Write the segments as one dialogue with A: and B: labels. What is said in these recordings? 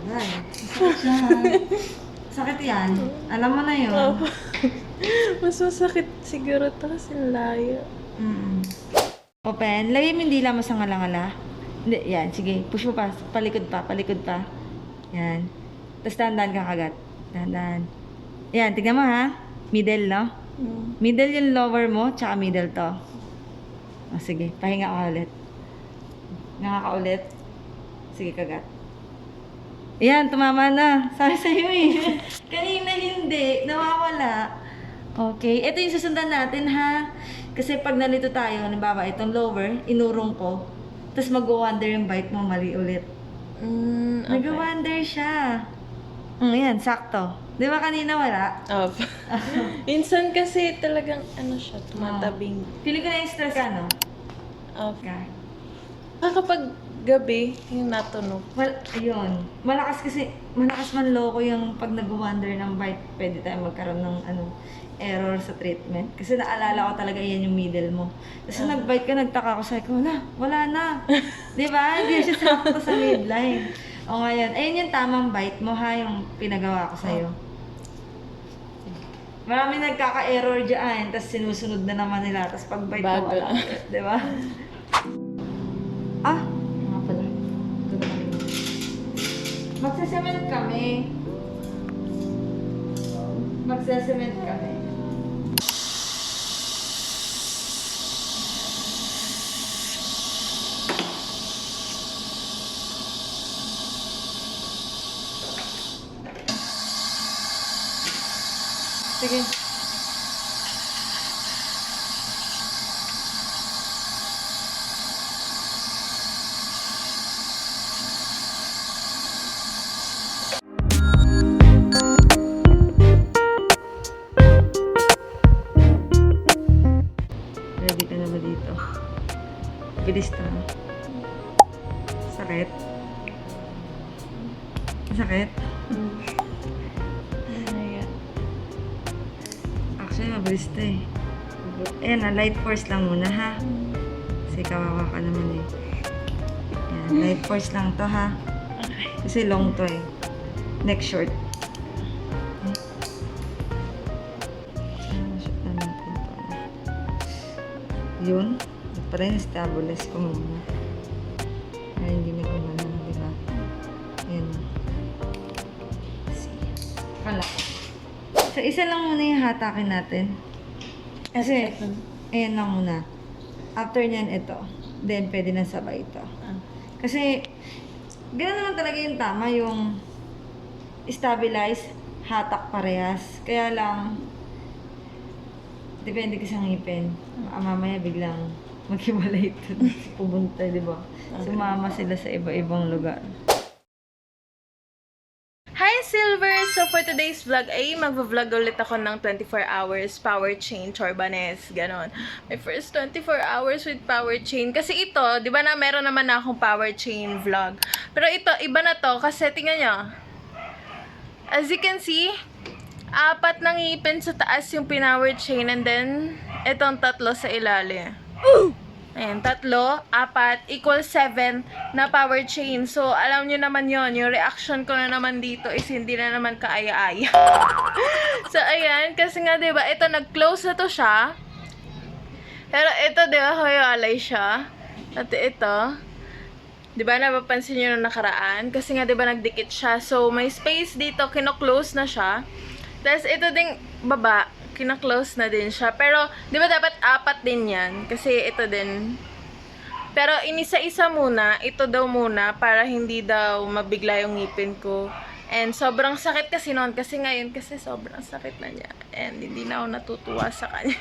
A: Ay, masakit siya. Sakit yan. Alam mo na yun.
B: Mas masakit siguro ito kasi layo.
A: Open. Lagay mo yung dila mo sa ngalangala. Hindi, yan. Sige. Push mo pa. Palikod pa. Palikod pa. Yan. Tapos dahan-dahan kang kagat. Dahan-dahan. Yan. Tignan mo ha. Middle, no? Middle yung lower mo, tsaka middle to. O, sige. Pahinga ka ulit. Nakaka-ulit. Sige, kagat. Ayan, tumama na. Sabi sa'yo eh. Kanina hindi. Nawawala. Okay. Ito yung susundan natin ha. Kasi pag nalito tayo, halimbawa itong lower, inurong ko. Tapos mag-wonder yung bite mo, mali ulit.
B: Okay.
A: Nag-wonder siya. Ayan, sakto. Di ba kanina wala?
B: Opo. Minsan kasi talagang ano siya, tumatabing.
A: Feeling ko na-stress ka, no?
B: Okay. Kapag gabi, yung natunog.
A: Well, ayun. Malakas man loko yung pag nag-wonder ng bite, pwede tayo magkaroon ng error sa treatment. Kasi naalala ko talaga yan yung middle mo. Tapos nag-bite ka, nagtaka ko, sabi ko, wala na. Di ba? Hindi siya sakto sa midline. O ngayon, ayun yung tamang bite mo ha, yung pinagawa ko sa'yo. Marami nagkaka-error dyan, tapos sinusunod na naman nila, tapos pag-bite mo
B: Bago.
A: wala. Di ba? Nga pala. Magsasement kami. Magsasement kami. Sige. Ready ka na ba dito? Bilis to. Sakit? Sakit?
B: Ayan.
A: Actually, mabilis to eh. Ayan na, light force lang muna ha. Kasi kawawa ka naman eh. Ayan, light force lang to ha. Kasi long to eh. Neck short. Shoot na natin to. Yun. Pa rin, stabilize ko muna. Ay, hindi na gumana, diba? Ayan. See. Kala. So, isa lang muna yung hatakin natin. Kasi, ayan lang muna. After nyan, ito. Then, pwede na sabay ito. Kasi, gano'n naman talaga yung tama, yung stabilize, hatak parehas. Kaya lang, depende kasi sa ngipin. Mamaya biglang maghiwalay ito. Pumunta, di ba? Sumama sila sa iba-ibang lugar.
B: Hi Silver! So for today's vlog ay magvo-vlog ulit ako ng 24 hours power chain Chorbanes, ganon. My first 24 hours with power chain. Kasi ito, di ba na meron naman na akong power chain vlog. Pero ito, iba na to kasi tingnan nyo. As you can see, 4 ng ngipin sa taas yung pinower chain and then itong 3 sa ilalim. Ayan, 3, 4, equal 7 na power chain. So, alam nyo naman yon, yung reaction ko na naman dito is hindi na naman kaaya-aya. So, ayan, kasi nga, diba, ito, nag-close na to siya. Pero ito, diba, hiwalay siya. At ito, diba, napapansin nyo nung nakaraan? Kasi nga, diba, nagdikit siya. So, may space dito, kino-close na siya. Tapos, ito ding baba, kina-close na din siya. Pero, di ba dapat 4 din yan? Kasi ito din. Pero, inisa-isa muna. Ito daw muna para hindi daw mabigla yung ngipin ko. And, sobrang sakit kasi noon. Kasi ngayon, kasi sobrang sakit na niya. And, hindi na ako natutuwa sa kanya.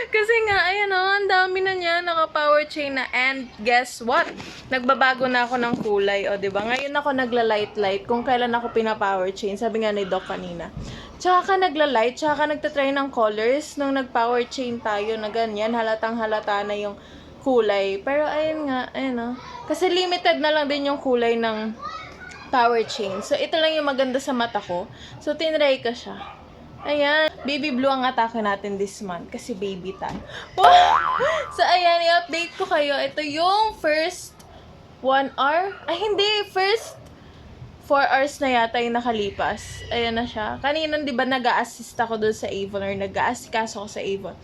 B: Kasi nga, ayan o, ang dami na niya. Naka-power chain na. And, guess what? Nagbabago na ako ng kulay. O, diba? Ngayon ako nagla-light-light kung kailan ako pina-power chain. Sabi nga ni Doc kanina. Tsaka ka nagla-light, tsaka ka nagtatry ng colors nung nag-power chain tayo na ganyan. Halatang halata na yung kulay. Pero, ayun nga, ayun o. Kasi limited na lang din yung kulay ng power chain. So, ito lang yung maganda sa mata ko. So, tinry ko siya. Ayan. Baby blue ang atake natin this month. Kasi baby time. So, ayan. I-update ko kayo. Ito yung first 1 hour. Ay, hindi. First 4 hours na yata yung nakalipas. Ayan na siya. Kanina, di ba, nag-a-assist ako doon sa Avon or nag-a-assikaso ako sa Avon.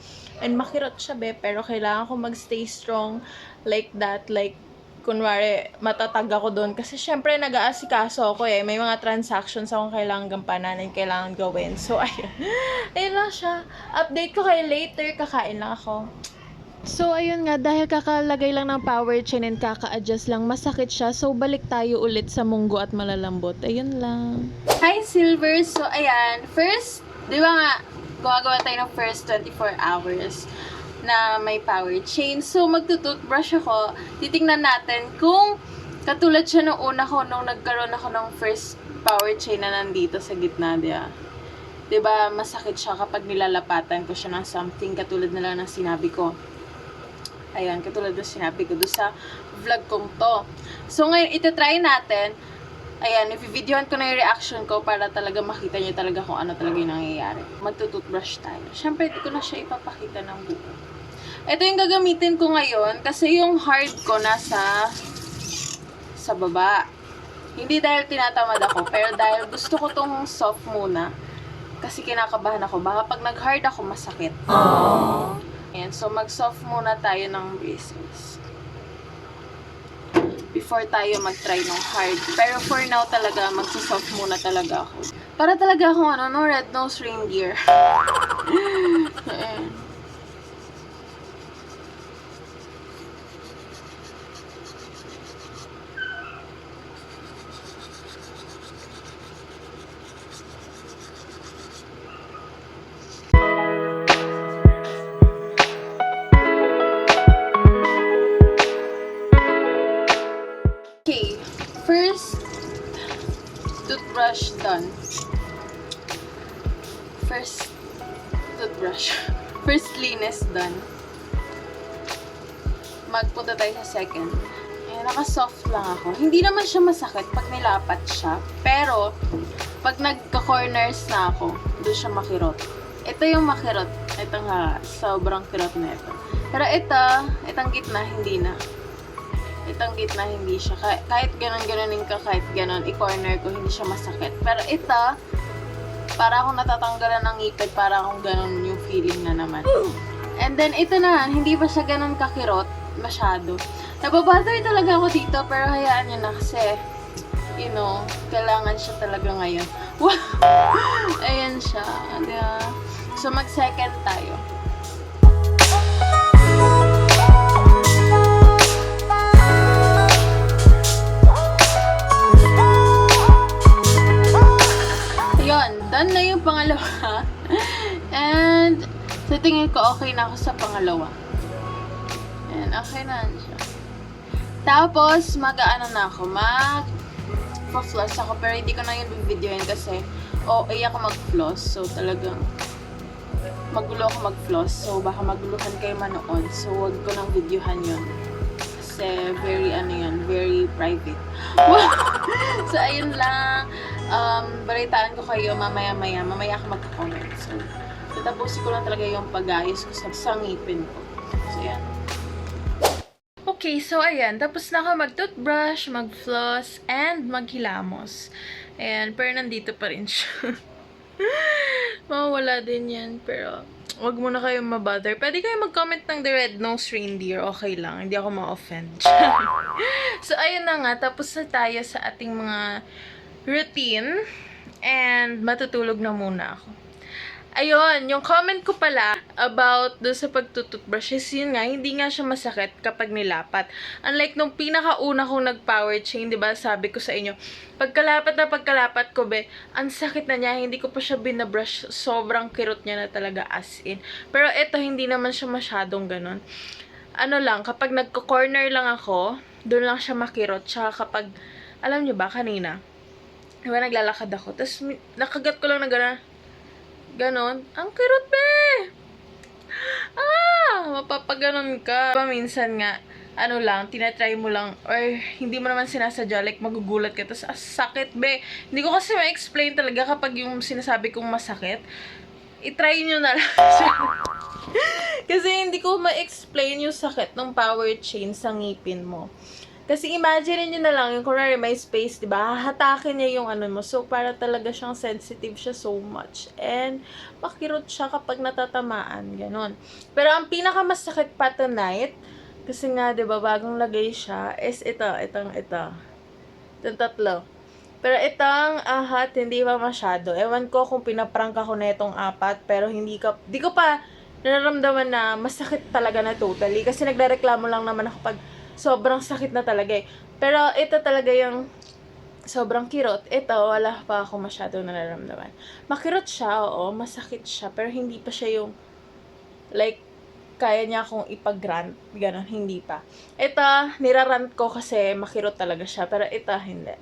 B: And makirot siya, be, pero kailangan ko mag-stay strong like that. Like, kunwari, matatag ako doon. Kasi syempre, nag-aasikaso ako eh. May mga transactions akong kailangan gampanan and kailangan gawin. So, ayun. Ayun lang siya. Update ko kayo later. Kakain lang ako. So, ayun nga, dahil kakalagay lang ng power chain and kaka-adjust lang, masakit siya. So, balik tayo ulit sa munggo at malalambot. Ayun lang. Hi, Silver! So, ayan. First, di ba nga, gumagawa tayo ng first 24 hours na may power chain. So, magtutoothbrush ako. Titingnan natin kung katulad siya nung una ko, nung nagkaroon ako ng first power chain na nandito sa gitna, diba? Diba, masakit siya kapag nilalapatan ko siya ng something katulad na lang ng sinabi ko. Ayan, katulad ng sinabi ko doon sa vlog kong to. So, ngayon, itatry natin. Ayan, i-videohan ko na yung reaction ko para talaga makita nyo talaga kung ano talaga yung nangyayari. Magtututbrush tayo. Siyempre, hindi ko na siya ipapakita ng buo. Ito yung gagamitin ko ngayon kasi yung hard ko nasa sa baba. Hindi dahil tinatamad ako, pero dahil gusto ko tong soft muna. Kasi kinakabahan ako. Baka pag nag-hard ako, masakit. Ayan, so mag-soft muna tayo ng braces. Before tayo mag-try ng hard. Pero for now talaga, mag-soft muna talaga ako. Para talaga akong red nose reindeer. Ayan. First toothbrush done. First toothbrush. First linis done. Magpunta tayo sa second. Ayan, naka-soft lang ako. Hindi naman siya masakit pag nilapat siya. Pero, pag nagka-corners na ako, doon siya makirot. Ito yung makirot. Ito nga, sobrang kirot na ito. Pero itong gitna, hindi na. Itong gitna, hindi siya. Kahit ganon-ganonin ka, kahit ganon, i-corner ko, hindi siya masakit. Pero ito, para akong natatanggalan ng ngipin, para akong ganon yung feeling na naman. And then, ito na, hindi pa siya ganon kakirot, masyado. Nababother talaga ako dito, pero hayaan nyo na kasi, you know, kailangan siya talaga ngayon. Wow! Ayan siya. Diba? So, mag-second tayo. Done na yung pangalawa. And, sa tingin ko, okay na ako sa pangalawa. And, okay na siya. Tapos, mag-ano na ako, mag-floss ako. Pero hindi ko na yun videoin kasi, ako mag-floss. So, talagang, magulo ako mag-floss. So, baka maguluhan kayo manood. So, wag ko nang videohan yun. Kasi, very private. So, ayun lang. Balitaan ko kayo mamaya ako magka-comment. So, tatapusin ko lang talaga yung pag-ayos ko sa ngipin ko. So, yan. Okay, so ayan. Tapos na ako mag-toothbrush, mag-floss, and maghilamos. Ayan, pero nandito pa rin siya. Mawawala din yan, pero wag mo na kayong mabother. Pwede kayo mag-comment ng the red nose reindeer. Okay lang, hindi ako ma-offend. So, ayun na nga. Tapos na tayo sa ating mga routine. And matutulog na muna ako. Ayun, yung comment ko pala about do sa pagtututbrushes, yun nga, hindi nga siya masakit kapag nilapat. Unlike nung pinakauna kong nag-power chain, diba, sabi ko sa inyo, pagkalapat ko, ang sakit na niya, hindi ko pa siya binabrush, sobrang kirot niya na talaga as in. Pero ito, hindi naman siya masyadong ganun. Ano lang, kapag nagko-corner lang ako, doon lang siya makirot. Tsaka kapag, alam niyo ba, kanina, diba, naglalakad ako, tapos nakagat ko lang na gano'n. Ganon. Ang kirot, be! Mapapaganon ka. Minsan nga, ano lang, tinatry mo lang, or hindi mo naman sinasadya, like, magugulat ka, tapos, sakit, be. Hindi ko kasi ma-explain talaga kapag yung sinasabi kong masakit. I-try nyo na lang. Kasi hindi ko ma-explain yung sakit ng power chain sa ngipin mo. Kasi imagine nyo na lang, yung kunwari may space, di ba? Hahatakin niya yung ano mo. So, para talaga siyang sensitive siya so much. And, makirot siya kapag natatamaan. Ganon. Pero, ang pinakamasakit pa tonight, kasi nga, di ba, bagong lagay siya, is itong Itong tatlo. Pero itong ahat, hindi pa masyado. Ewan ko kung pinaprank ako na itong apat, pero di ko pa nararamdaman na masakit talaga na totally. Kasi nagrereklamo lang naman ako pag sobrang sakit na talaga eh. Pero ito talaga yung sobrang kirot. Ito, wala pa ako masyado nararamdaman. Makirot siya, oo, masakit siya, pero hindi pa siya yung like, kaya niya akong ipag-grant. Ganon, hindi pa. Ito, nirarant ko kasi makirot talaga siya, pero ito, hindi.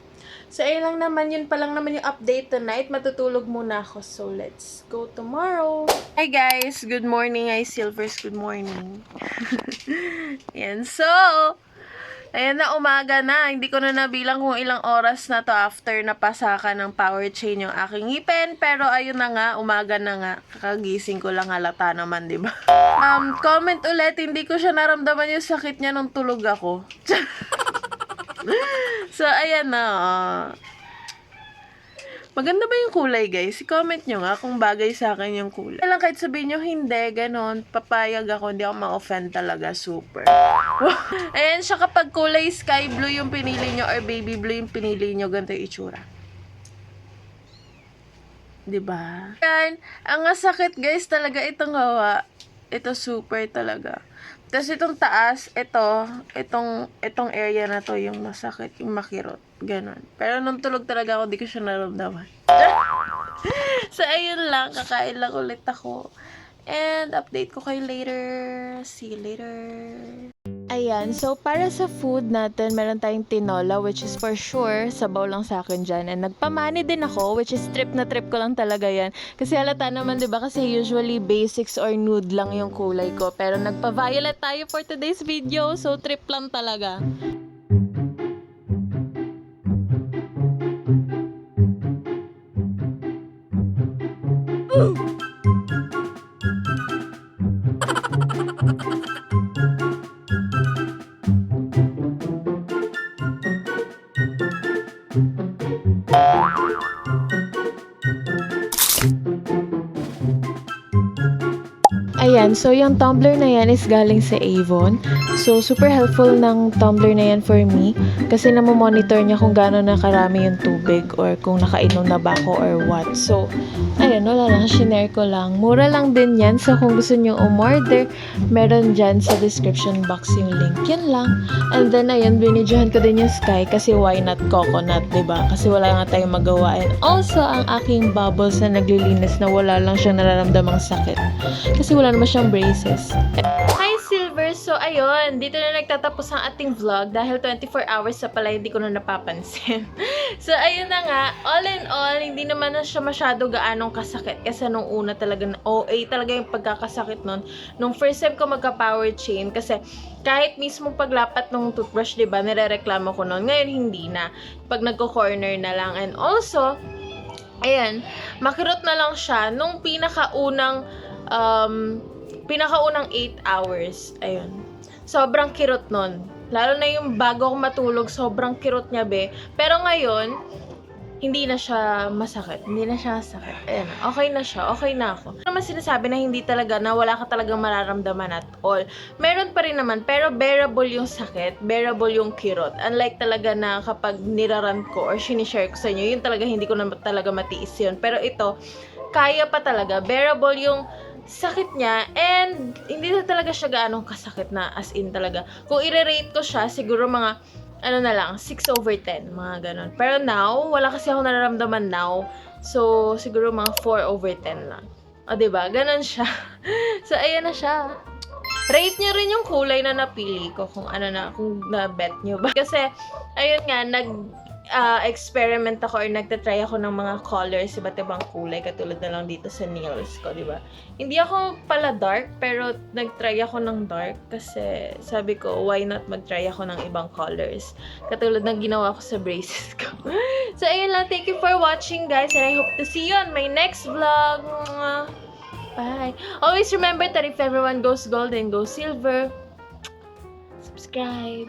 B: So, ayun lang naman, yun pa lang naman yung update tonight. Matutulog muna ako. So, let's go tomorrow. Hi guys! Good morning. Hi Silvers. Good morning. Yan. So, ayan na, umaga na. Hindi ko na nabilang kung ilang oras na to after napasaka ng power chain yung aking ngipin. Pero ayun na nga, umaga na nga. Kakagising ko lang, halata naman, di ba? Comment ulit, hindi ko siya naramdaman yung sakit niya nung tulog ako. So, ayan na. Maganda ba yung kulay, guys? I-comment nyo nga kung bagay sa akin yung kulay. Kaya lang kahit sabihin nyo, hindi, ganon. Papayag ako, hindi ako ma-offend talaga, super. Ayan siya kapag kulay sky blue yung pinili nyo or baby blue yung pinili nyo, ganito yung itsura. Diba? Yan. Ang sakit, guys, talaga itong hawa. Ito super talaga. Tapos itong taas, itong area na to, yung masakit, yung makirot. Ganon. Pero nung tulog talaga ako, di ko siya naramdaman. So, ayun lang. Kakain lang ulit ako. And, update ko kayo later. See you later. Ayan, so para sa food natin, meron tayong tinola, which is for sure, sabaw lang sa akin dyan. And nagpamani din ako, which is trip na trip ko lang talaga yan. Kasi halata naman, di ba? Kasi usually basics or nude lang yung kulay ko. Pero nagpa-violet tayo for today's video, so trip lang talaga. Ayan, so yung tumbler na yan is galing sa Avon. So, super helpful ng tumbler na yan for me. Kasi namomonitor niya kung gaano na karami yung tubig or kung nakainom na ba ako or what. So, ayun, wala lang. Shinare ko lang. Mura lang din yan. So, kung gusto nyo umorder, meron dyan sa description box yung link. Yan lang. And then, ayun, binidyohan ko din yung Sky kasi why not coconut, diba? Kasi wala nga tayong magawa. And also, ang aking bubbles na naglilinis na wala lang siyang nararamdamang sakit. Kasi wala naman siyang braces. Hi Silver! So ayun, dito na nagtatapos ang ating vlog dahil 24 hours sa pala hindi ko na napapansin. So ayun na nga, all in all, hindi naman na siya masyado gaanong kasakit kasi nung una talaga OA talaga yung pagkakasakit nun. Nung first time ko magka-power chain kasi kahit mismo paglapat ng toothbrush, diba, nirereklamo ko nun. Ngayon hindi na. Pag nagko-corner na lang. And also, ayan, makirot na lang siya nung pinakaunang 8 hours. Ayun. Sobrang kirot nun. Lalo na yung bago ako matulog, sobrang kirot niya, be. Pero ngayon, hindi na siya masakit. Hindi na siya sakit. Ayun. Okay na siya. Okay na ako. Naman sinasabi na hindi talaga, na wala ka talagang mararamdaman at all. Meron pa rin naman, pero bearable yung sakit. Bearable yung kirot. Unlike talaga na kapag nirarant ko or sinishare ko sa inyo, yun talaga hindi ko na talaga matiis yun. Pero ito, kaya pa talaga. Bearable yung sakit niya and hindi na talaga siya gaanong kasakit na as in talaga. Kung i-rate ko siya, siguro mga ano na lang, 6/10, mga ganon. Pero now, wala kasi ako nararamdaman now. So, siguro mga 4/10 lang. O, diba? Ganon siya. So, ayan na siya. Rate nyo rin yung kulay na napili ko kung ano na, kung na-bet nyo ba. Kasi, ayun nga, experiment ako or nagtatry ako ng mga colors, iba't ibang kulay, katulad na lang dito sa nails ko, di ba? Hindi ako pala dark, pero nagtry ako ng dark kasi sabi ko, why not magtry ako ng ibang colors? Katulad ng ginawa ko sa braces ko. So, ayun lang. Thank you for watching, guys, and I hope to see you on my next vlog. Bye! Always remember that if everyone goes gold and goes silver, subscribe!